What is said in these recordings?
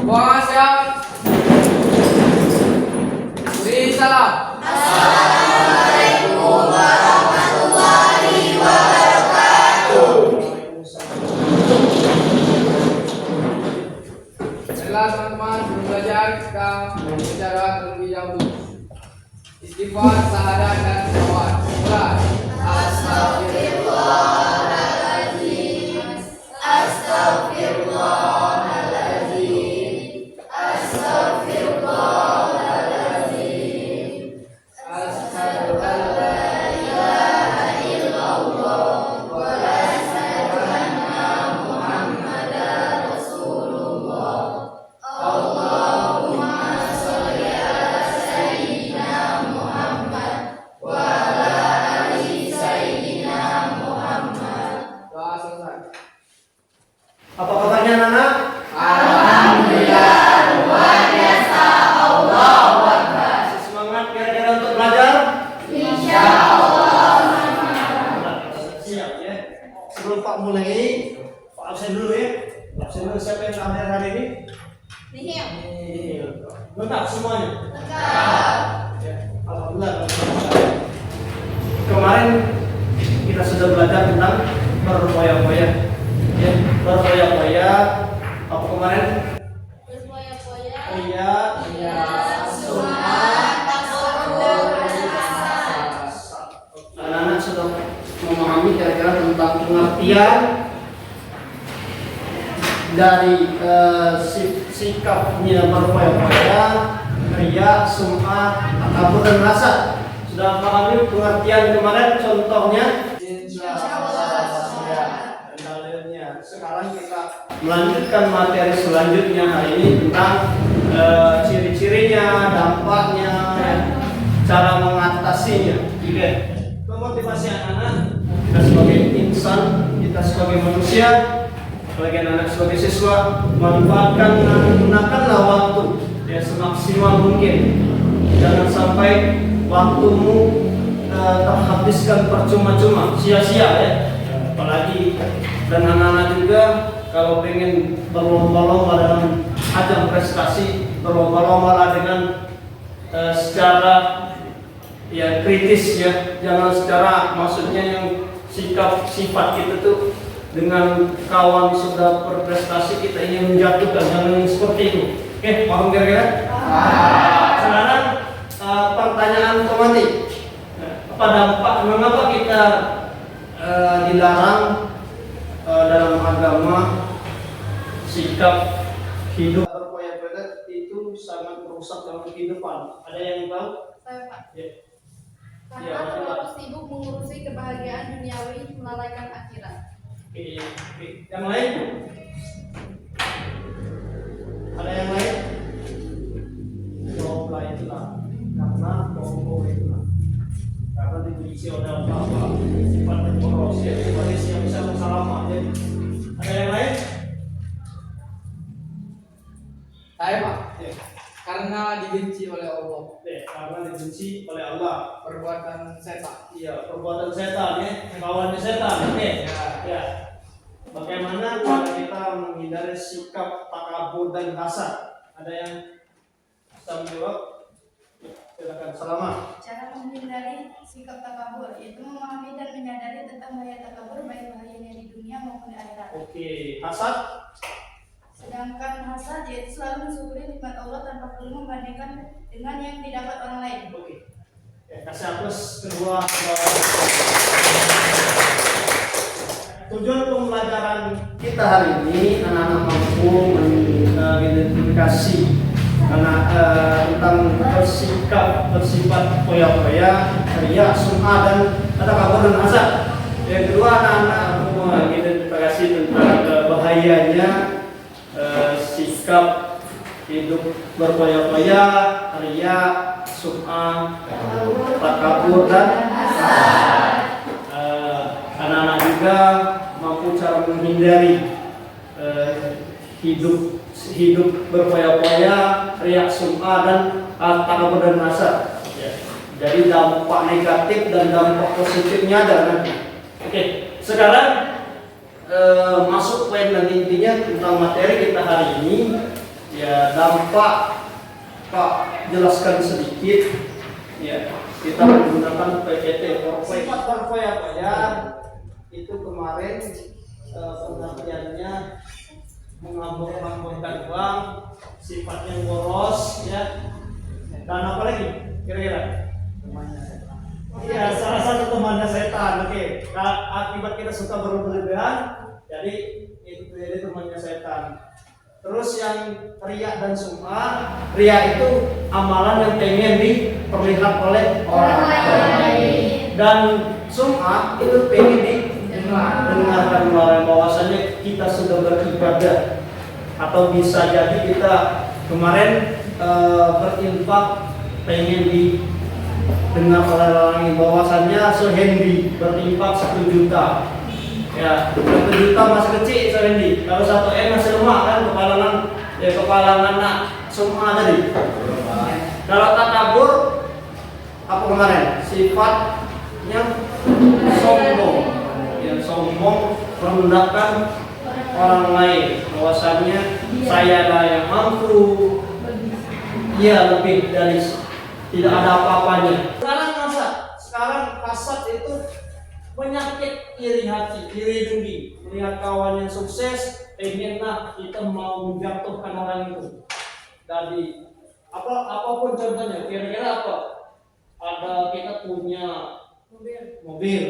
Semua siap. Beri salam. Assalamualaikum warahmatullahi wabarakatuh. Baiklah teman-teman, sebelum belajar kita berbicara terlebih dahulu. Istighfar, syahadat dan salawat. Mulai. Astagfirullahaladzim. Astagfirullahaladzim. Astagfirullahaladzim. Asyhadu an la ilaha illallah wa asyhadu anna Muhammadar Rasulullah. Allahumma sholli ala sayyidina Muhammad wa ala ali sayyidina Muhammad. Doa selesai. Apa kabarnya anak-anak? Alhamdulillah, luar biasa. Allahu Akbar. Masih semangat kira-kira untuk belajar? Insyaallah. Siap ya. Sebelum Pak mulai, Pak absen dulu ya. Absen dulu, siapa yang hadir hari ini? Nihil. Lengkap semuanya. Lengkap. Ya, alhamdulillah. Kemarin kita sudah belajar tentang berfoya-foya. Ya, berfoya-foya. Apa kemarin? Berfoya-foya. Iya. Sunat, tasawuf, dan hasad. Anak-anak sudah memahami kira-kira tentang pengertian dari sikapnya berfoya-foya, riya, sum'ah, takabur dan hasad. Sudah pahami pengertian kemarin? Contohnya? Dan dalilnya. Sekarang kita melanjutkan materi selanjutnya hari ini tentang ciri-cirinya, dampaknya, cara mengatasinya. Oke. Memotivasi anak-anak, kita sebagai insan, kita sebagai manusia, sebagai anak, sebagai siswa, manfaatkan dan gunakanlah waktu ya semaksimal mungkin. Jangan sampai waktumu terhabiskan percuma-cuma, sia-sia ya. Apalagi dan anak-anak juga kalau pengen berlomba-lomba dalam ajang prestasi, berlomba-lomba dengan secara ya kritis ya, jangan secara maksudnya yang sikap sifat kita tuh dengan kawan sudah berprestasi kita ingin menjatuhkan, jangan seperti itu. Oke, paham kira-kira? Sekarang pertanyaan otomatis. Apa dampak? Mengapa kita dilarang dalam agama sikap hidup berfoya-foya itu sangat merusak dalam kehidupan? Ada yang tahu? Saya, Pak. Ya. Karena terlalu sibuk mengurusi kebahagiaan duniawi melalaikan akhirat. Oke. Yang lain? Ada yang lain? Coba itulah karena karena dibenci oleh Allah, sifatnya boros ya, sifatnya yang bisa bersalamah. Jadi ada yang lain? Saya Pak. Ya. Karena dibenci oleh Allah. Karena dibenci oleh Allah. Perbuatan setan. Iya, perbuatan setan ya, kawannya setan. Oke. Ya. Bagaimana cara kita menghindari sikap takabur dan hasad? Ada yang bisa menjawab? Silakan. Salama. Cara menghindari sikap takabur yaitu memahami dan menyadari tentang bahaya takabur baik bahayanya di dunia maupun di akhirat. Oke. Hasad? Sedangkan hasad yaitu selalu mensyukuri nikmat Allah tanpa perlu membandingkan dengan yang didapat orang lain. Oke. Ya, kasih aplaus kedua. Tujuan pembelajaran kita hari ini anak-anak mampu mengidentifikasi tentang bersifat foya-foya, riya, sum'ah dan takabur dan hasad. Yang kedua anak-anak mengidentifikasi tentang bahayanya sikap hidup berfoya-foya, riya, sum'ah, takabur dan hasad. Anak-anak juga mampu cara menghindari hidup berfoya-foya, riya, sum'ah dan takabur dan hasad. Jadi dampak negatif dan dampak positifnya ada nanti. Oke, sekarang masuk poin nanti intinya tentang materi kita hari ini, Ya, dampak Pak jelaskan sedikit. Ya, kita menggunakan PPT. Sifat berfoya-foya itu kemarin pengertiannya mengambil-ambilkan uang, sifatnya boros, ya. Dan apa lagi? Kira-kira? Iya, salah satu temannya setan. Oke, akibat kita suka berlebihan, jadi itu jadi temannya setan. Terus yang riya dan sum'ah, riya itu amalan yang pengen diperlihat oleh orang lain. Dan sum'ah itu pengen didengarkan orang, bahwasanya kita sudah beribadah. Atau bisa jadi kita kemarin berinfak pengen didengar oleh orang lain, bahwasanya sehendi berinfak 1 juta. Ya, 1 juta masih kecil sehendi. Kalau 1 M masih lemah kan, kepalangan nak semua tadi. Kalau takabur apa kemarin? Sifatnya sombong. Ya, sombong merendahkan orang lain, bahwasanya saya lah yang mampu. Iya, lebih dari tidak ada apa-apanya. Sekarang kasat itu penyakit iri hati, iri dengki. Melihat kawan yang sukses, pengenlah kita mau menjatuhkan orang itu. Jadi apapun contohnya, kira-kira apa? Ada kita punya mobil.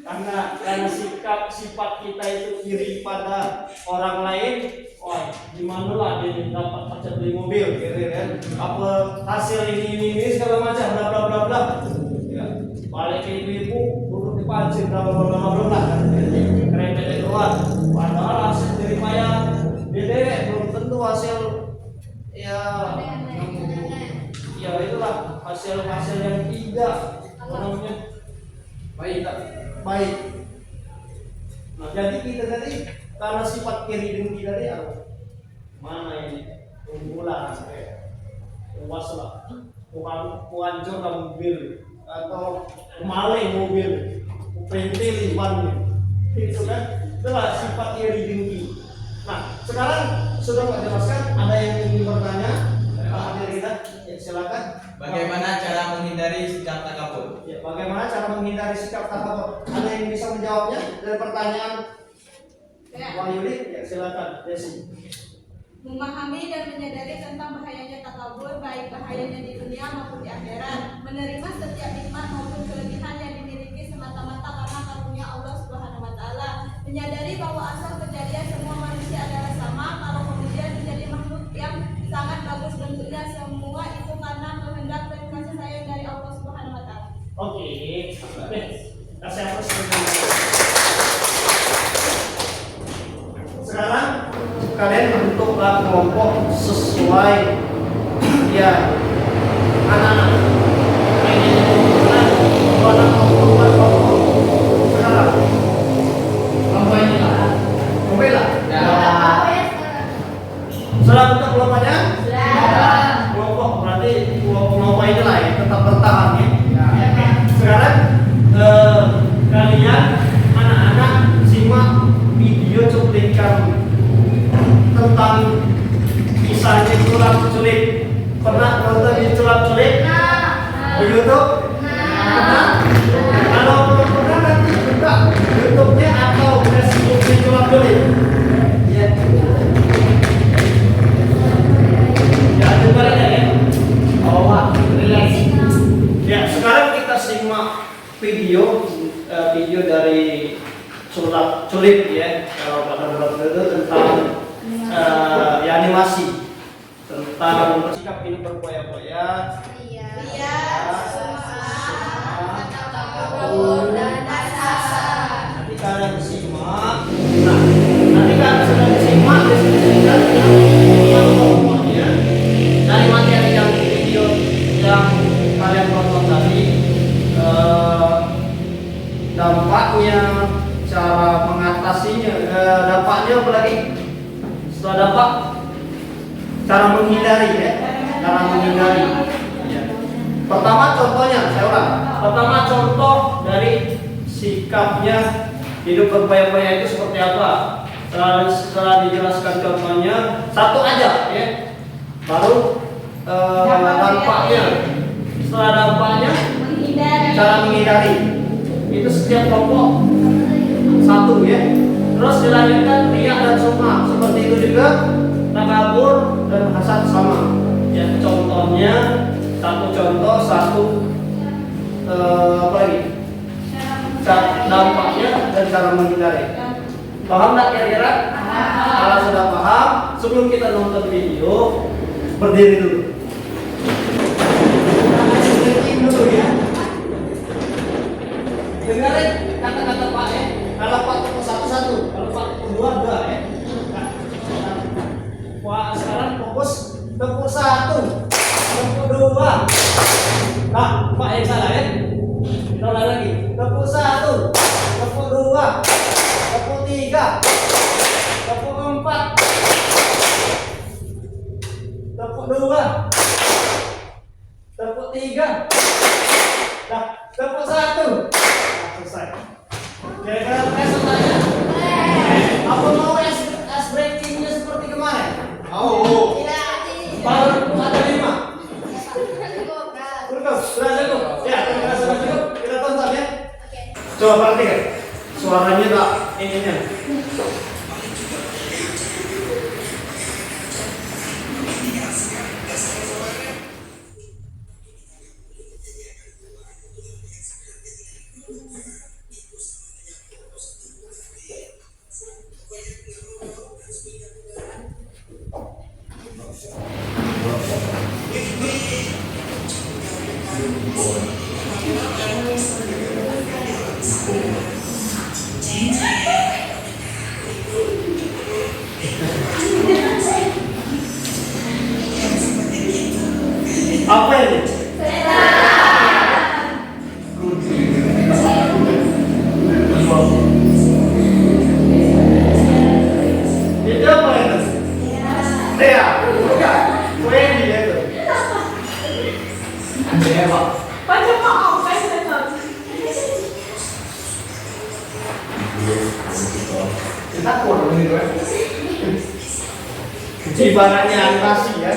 Karena sifat kita itu iri pada orang lain, wah gimana lah dia dapat pacar beli mobil, kira-kira apa hasil ini segala macam, bla bla bla bla. Ya, balik ke ibu buruk dipancing, bla bla bla bla bla. Keren keluar. Padahal hasil dari payah dia belum tentu hasil ya itulah hasil yang tidak namanya baik. Nah, jadi kita tadi karena sifat kiri dengki tadi apa? Mana ini? Unggulan puas lah. Hancur mobil atau maling mobil, pentil bannya. Itu kan? Itulah sifat kiri dengki. Nah, sekarang sudah Pak jelaskan, ada yang ingin bertanya? Pak kita, ya silakan. Bagaimana cara menghindari sikap takabur? Ya, bagaimana cara menghindari sikap takabur? Ada yang bisa menjawabnya dari pertanyaan Bang Yuli? Ya, silakan, Desi. Memahami dan menyadari tentang bahayanya takabur, baik bahayanya di dunia maupun di akhirat. Menerima setiap nikmat maupun kelebihan yang dimiliki semata-mata karena karunia Allah Subhanahu wa taala. Menyadari bahwa asal kejadian semua manusia adalah sama, kalau kemudian menjadi makhluk yang sangat bagus bentuknya, semua itu karena kehendak dan kasih sayang dari Allah Subhanahu wa taala. Oke. Kasih apa sekarang kalian bentuklah kelompok sesuai ya anak-anak. Sekarang Kelompok ini lah. mobil lah. Ya. Setelah bentuk kelompoknya, kelompok berarti kelompok ini lah yang tetap bertahan ya. Sekarang kalian anak-anak simak video cuplikan tentang kisahnya culik. Pernah nonton di culik? Di YouTube? Pernah? Kalau belum pernah nanti buka YouTube-nya atau Facebook-nya culik. Ya. Ya, coba lihat ya. Ya, sekarang kita simak video dari culik ya. Kalau kata itu tentang ya animasi tentang sikap ini berfoya-foya. Nanti kalian simak. Nah, nanti kalian sudah simak deskripsikan yang pokoknya dari materi yang video yang kalian tonton tadi, dampaknya, cara mengatasinya, dampaknya apa lagi? Setelah dampak, cara menghindari ya, cara menghindari. Ya. Pertama contohnya, saya ulang. Pertama contoh dari sikapnya hidup berfoya-foya itu seperti apa? Setelah dijelaskan contohnya, satu aja ya. Baru dampaknya. Setelah dampaknya, cara menghindari. Itu setiap kelompok satu ya. Terus dilanjutkan riya dan sum'ah. Seperti itu juga takabur dan hasad sama. Ya, contohnya satu contoh satu apa lagi? Dampaknya dan cara menghindari. Paham tak kira-kira? Kalau sudah paham, sebelum kita nonton video, berdiri dulu. Dulu ya. Dengarin kata-kata Pak ya. Kalau Pak tepuk satu-satu, kalau Pak tepuk dua ya. Wah, sekarang fokus tepuk satu, tepuk dua. Nah, Pak yang salah ya. Kita ulang lagi. Tepuk satu, tepuk dua, tepuk tiga, tepuk empat, tepuk dua, tepuk tiga. Nah, tepuk satu. Nah, selesai. Kira-kira pesertanya? Apa mau es breakingnya seperti kemarin? Mau. Baru ada 5. Cukup, sudah cukup. Ya, terima kasih sudah cukup. Kita tonton ya. Coba perhatikan. Suaranya tak ininya. Apa ini? Itu apa itu? Rea, bukan? Wendy itu. Rea Pak. Kita kurang ini kan? Ibaratnya animasi ya.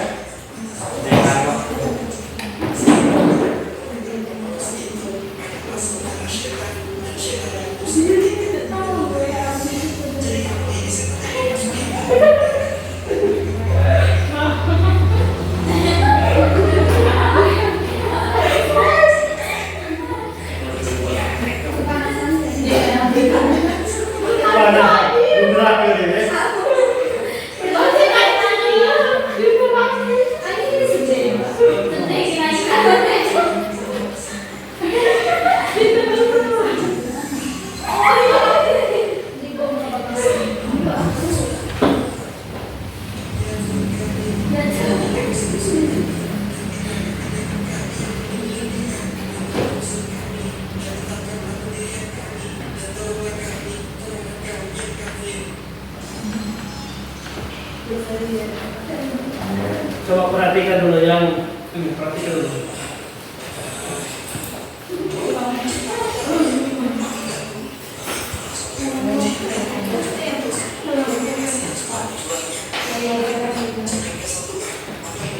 Coba perhatikan dulu yang ini, perhatikan dulu.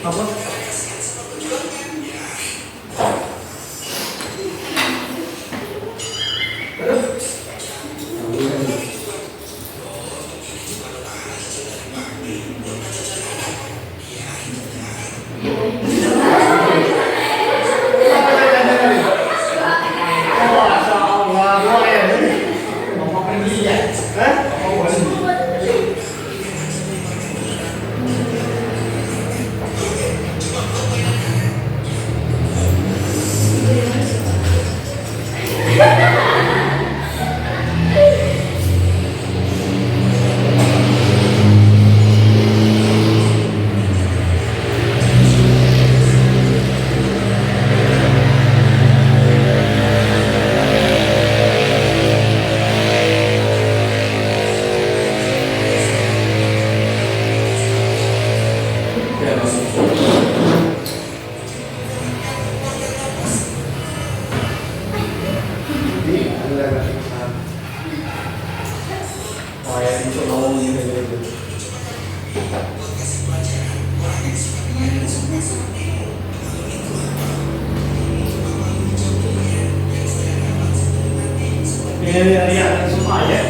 Apa? Ini lihat semua ya.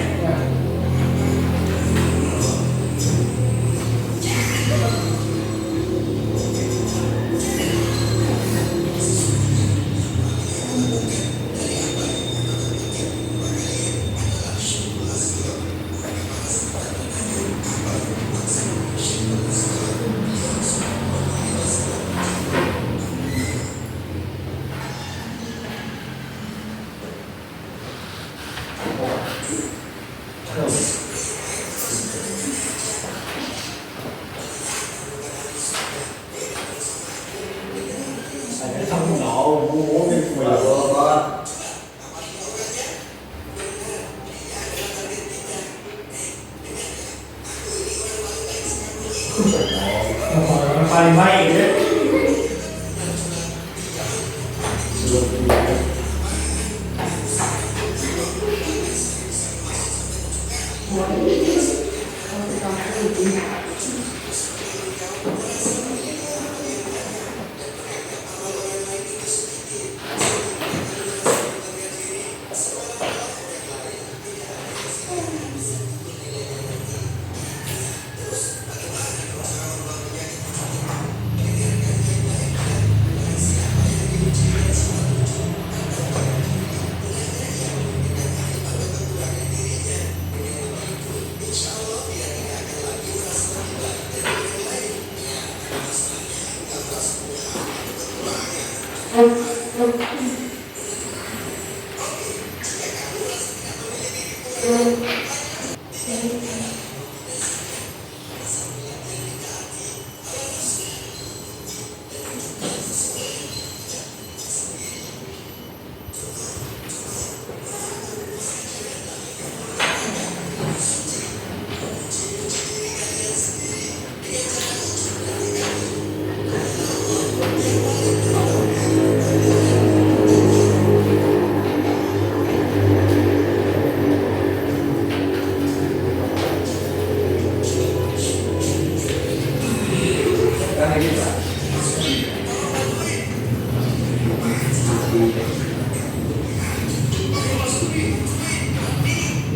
Saya không nổ mua cái quỷ của con. Paling baik ya.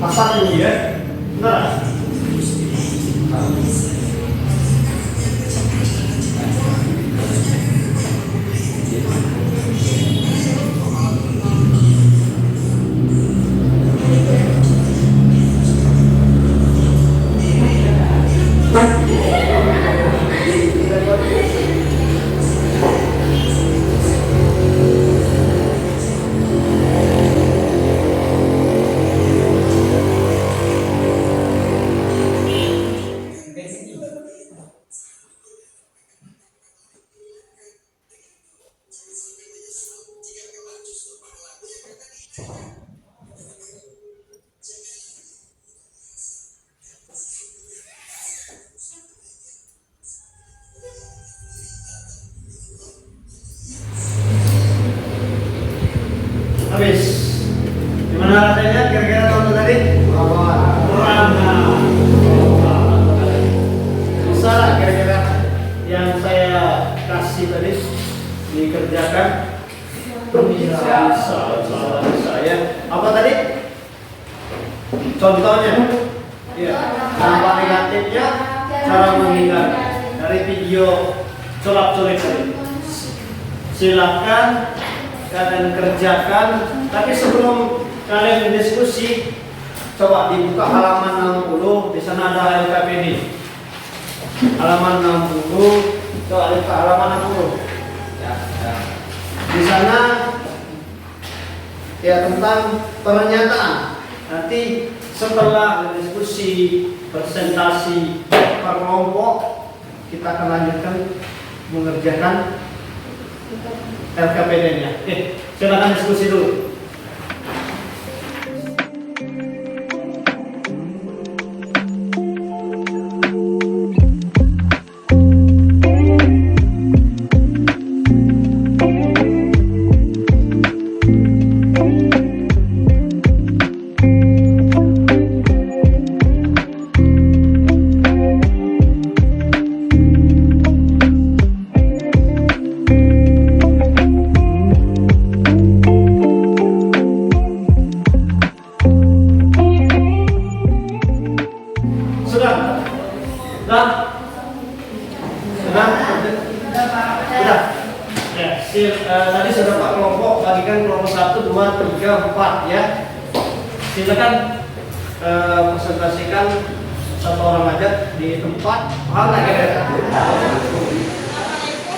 Masak ini ya, benar? Habis. Gimana rasanya? Kira-kira tonton tadi? Kurang. Bisa kira-kira yang saya kasih tadi dikerjakan? Bisa ya. Apa tadi? Contohnya? Iya. Dampak negatifnya cara menghindar dari video colak-colik tadi. Silakan kalian kerjakan, tapi sebelum kalian diskusi, coba dibuka halaman 60, di sana ada LKPD. Halaman 60, coba dibuka halaman 60. Di sana ya tentang pernyataan. Nanti setelah diskusi, presentasi per kelompok, kita akan lanjutkan mengerjakan LKPD-nya. Silakan diskusi dulu. Sudah? Sudah? Sudah? Ya, tadi sudah Pak kelompok, bagikan kelompok 1, 2, 3, 4 ya. Silakan presentasikan satu orang aja di tempat. Assalamualaikum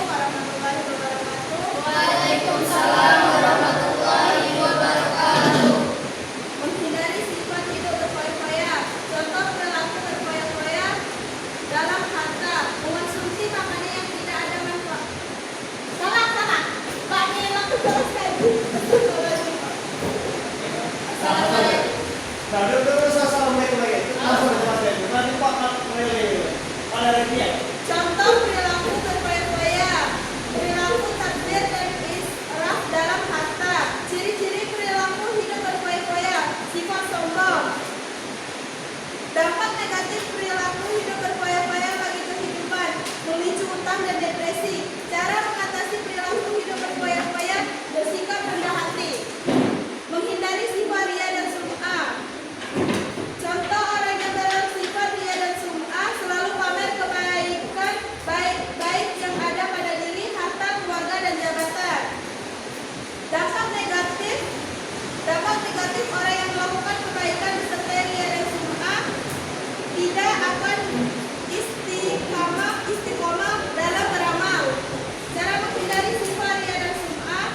warahmatullahi wabarakatuh. Waalaikumsalam warahmatullahi wabarakatuh. Menghindari sifat hidup berfoya-foya. Contoh perilaku berfoya-foya dalam harta, mengonsumsi makanan yang tidak ada manfaat. Salah. Mbak Nela tuh salah sekali. Assalamualaikum. Nah, dulu assalamualaikum lagi. Langsung translate. Nanti Pak pada dia. Contoh perilaku berfoya-foya. Perilaku takdir dan israf dalam harta. Ciri-ciri perilaku hidup berfoya-foya. Sifat sombong. Dampak negatif perilaku hidup berfoya-foya bagi kehidupan, memicu utang dan depresi. Cara mengatasi perilaku hidup berfoya-foya, bersikap rendah hati. Menghindari sifat ria dan sum'ah. Contoh orang yang bersifat ria dan sum'ah selalu pamer kebaikan baik yang ada pada diri, harta, keluarga, dan jabatan. Dampak negatif orang yang melakukan kebaikan disertai ria dan sum'ah tidak akan istiqomah dalam beramal. Cara menghindari sifat ria dan sum'ah,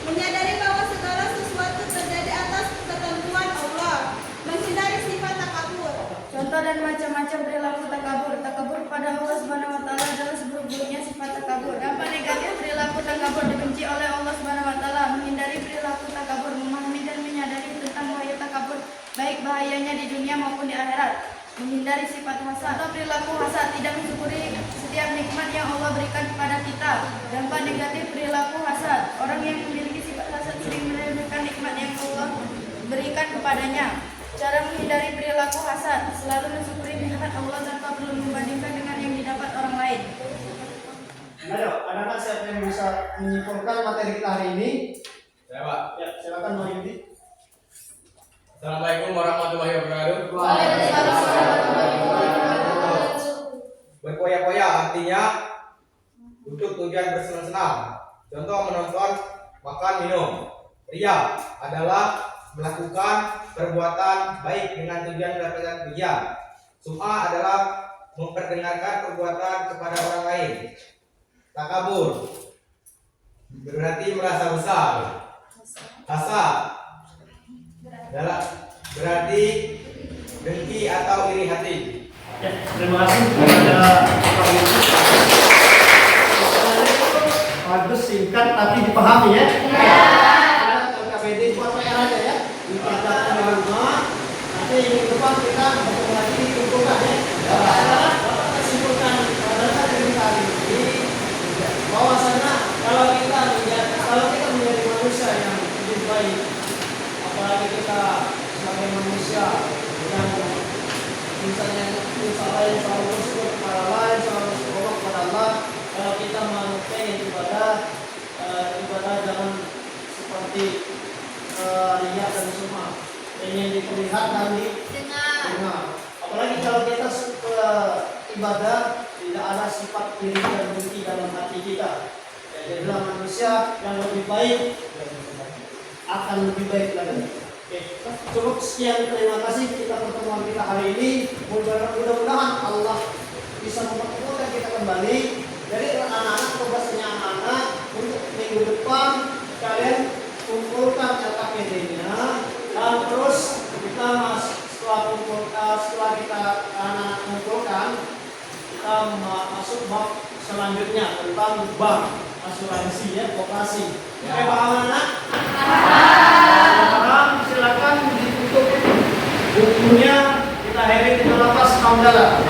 menyadari bahwa segala sesuatu terjadi atas ketentuan Allah. Menghindari sifat takabur. Contoh dan macam-macam perilaku takabur. Takabur kepada Allah Subhanahu wa taala adalah seburuk-buruknya sifat takabur. Dampak negatif perilaku takabur dibenci oleh Allah Subhanahu wa taala. Menghindari perilaku takabur, memahami dan menyadari tentang bahaya takabur, baik bahayanya di dunia maupun di akhirat. Menghindari sifat hasad. Contoh perilaku hasad, tidak mensyukuri setiap nikmat yang Allah berikan kepada kita. Dampak negatif perilaku hasad, orang yang memiliki sifat hasad sering meremehkan nikmat yang Allah berikan kepadanya. Cara menghindari perilaku hasad, selalu mensyukuri nikmat Allah tanpa perlu membandingkan dengan yang didapat orang lain. Ayo, anak-anak siapa yang bisa menyimpulkan materi kita hari ini? Saya Pak. Ya, silakan Pak Yudi. Assalamualaikum warahmatullahi wabarakatuh. Waalaikumsalam warahmatullahi wabarakatuh. Berfoya-foya artinya untuk tujuan bersenang-senang. Contoh menonton, makan, minum. Ria adalah melakukan perbuatan baik dengan tujuan mendapatkan pujian. Sum'ah adalah memperdengarkan perbuatan kepada orang lain. Takabur berarti merasa besar. Hasad berarti dengki atau iri hati. Ya, terima kasih kepada Pak Yudi. Bagus, singkat tapi dipahami ya. KBD buat PR aja ya. Kita di rumah. Nanti minggu depan kita bertemu lagi dikumpulkan ya. Dapat simpulkan pada dari hari ini bahwasanya kalau kita menjadi manusia yang lebih baik, apalagi kita sebagai manusia yang misalnya lain selalu bersyukur kepada lain, selalu bersyukur kepada Allah. Kalau kita mau pengen ibadah jangan seperti lihat dan semua ingin diperlihatkan dengar. Apalagi kalau kita ibadah tidak ada sifat iri dan dengki dalam hati kita. Ya, jadilah manusia yang lebih baik akan lebih baik lagi. Oke, cukup sekian, terima kasih kita pertemuan kita hari ini. Mudah-mudahan Allah bisa mempertemukan kita kembali. Jadi anak-anak, tugasnya anak-anak untuk minggu depan kalian kumpulkan LKPD-nya dan terus kita setelah kita anak-anak kumpulkan, kita masuk bab selanjutnya tentang bank asuransi ya, koperasi. Oke, paham anak? Paham, silakan ditutup bukunya, kita akhiri kita lepas kaum dalam.